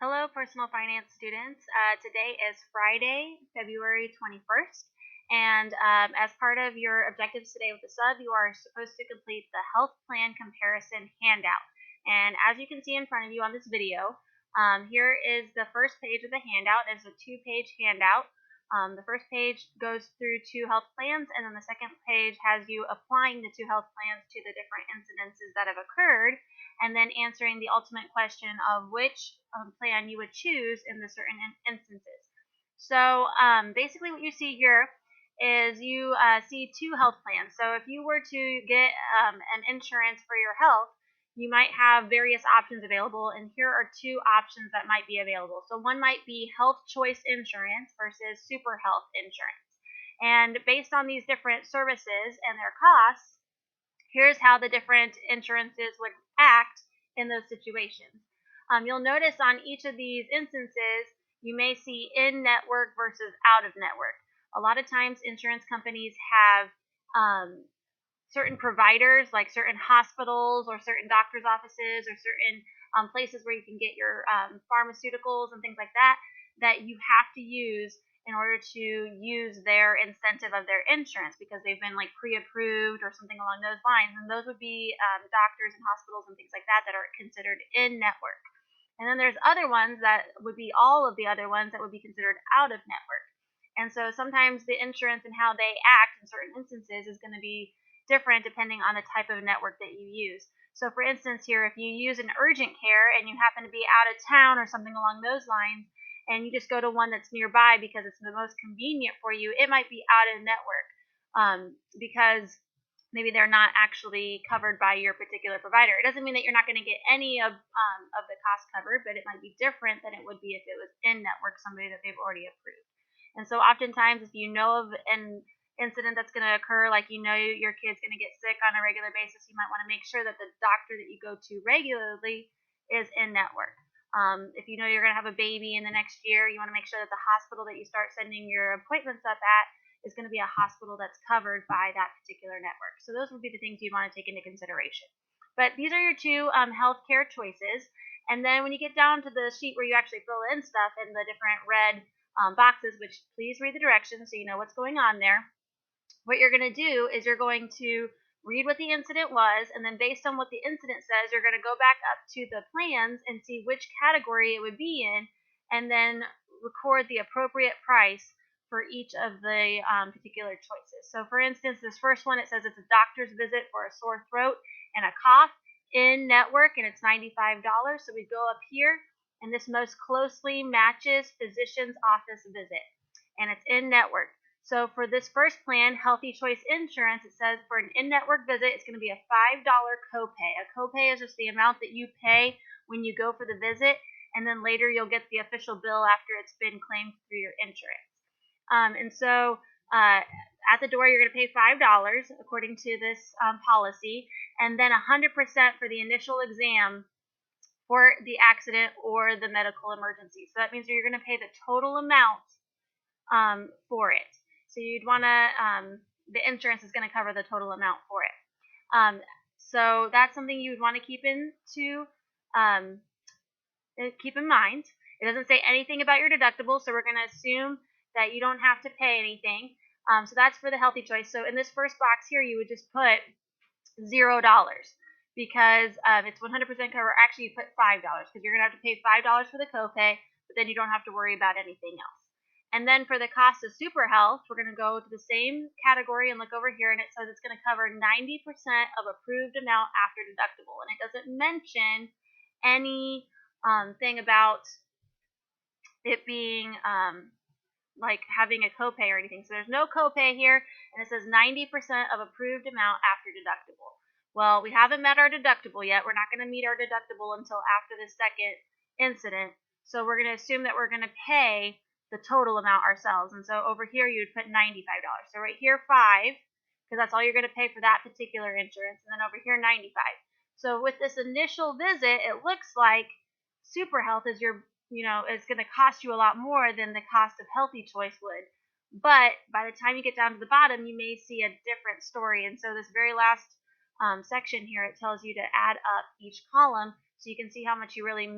Hello, personal finance students. Today is Friday, February 21st, and as part of your objectives today with the sub, you are supposed to complete the health plan comparison handout. And as you can see in front of you on this video, here is the first page of the handout. It's a two-page handout. The first page goes through two health plans, and then the second page has you applying the two health plans to the different incidences that have occurred, and then answering the ultimate question of which plan you would choose in the certain instances. So basically what you see here is you see two health plans. So if you were to get an insurance for your health, you might have various options available, and here are two options that might be available. So one might be health choice insurance versus super health insurance. And based on these different services and their costs, here's how the different insurances would act in those situations. You'll notice on each of these instances, you may see in-network versus out-of-network. A lot of times insurance companies have certain providers, like certain hospitals or certain doctor's offices or certain places where you can get your pharmaceuticals and things like that, that you have to use in order to use their incentive of their insurance because they've been like pre-approved or something along those lines. And those would be doctors and hospitals and things like that that are considered in-network. And then there's other ones that would be all of the other ones that would be considered out of network. And so sometimes the insurance and how they act in certain instances is going to be different depending on the type of network that you use. So for instance here, if you use an urgent care and you happen to be out of town or something along those lines, and you just go to one that's nearby because it's the most convenient for you, it might be out of network because maybe they're not actually covered by your particular provider. It doesn't mean that you're not going to get any of the cost covered, but it might be different than it would be if it was in network, somebody that they've already approved. And so oftentimes if you know of an incident that's going to occur, like you know your kid's going to get sick on a regular basis, you might want to make sure that the doctor that you go to regularly is in network. If you know you're going to have a baby in the next year, you want to make sure that the hospital that you start sending your appointments up at is going to be a hospital that's covered by that particular network. So those would be the things you'd want to take into consideration. But these are your two healthcare choices. And then when you get down to the sheet where you actually fill in stuff in the different red boxes, which please read the directions so you know what's going on there, what you're going to do is you're going to read what the incident was, and then based on what the incident says, you're going to go back up to the plans and see which category it would be in, and then record the appropriate price for each of the particular choices. So for instance, this first one, it says it's a doctor's visit for a sore throat and a cough in network, and it's $95. So we go up here, and this most closely matches physician's office visit, and it's in network. So for this first plan, Healthy Choice Insurance, it says for an in-network visit, it's going to be a $5 copay. A copay is just the amount that you pay when you go for the visit, and then later you'll get the official bill after it's been claimed through your insurance. And so at the door, you're going to pay $5 according to this policy, and then 100% for the initial exam for the accident or the medical emergency. So that means you're going to pay the total amount for it. So you'd want to, the insurance is going to cover the total amount for it. So that's something you would want to keep in mind. It doesn't say anything about your deductible, so we're going to assume that you don't have to pay anything. So that's for the healthy choice. So in this first box here, you would just put $0 because it's 100% cover. Actually, you put $5 because you're going to have to pay $5 for the copay, but then you don't have to worry about anything else. And then for the cost of super health, we're going to go to the same category and look over here, and it says it's going to cover 90% of approved amount after deductible. And it doesn't mention any thing about it being like having a copay or anything. So there's no copay here, and it says 90% of approved amount after deductible. Well, we haven't met our deductible yet. We're not going to meet our deductible until after the second incident. So we're going to assume that we're going to pay the total amount ourselves. And so over here, you would put $95. So right here, 5, because that's all you're going to pay for that particular insurance. And then over here, 95. So with this initial visit, it looks like super health is it's going to cost you a lot more than the cost of Healthy Choice would. But by the time you get down to the bottom, you may see a different story. And so this very last section here, it tells you to add up each column so you can see how much you really,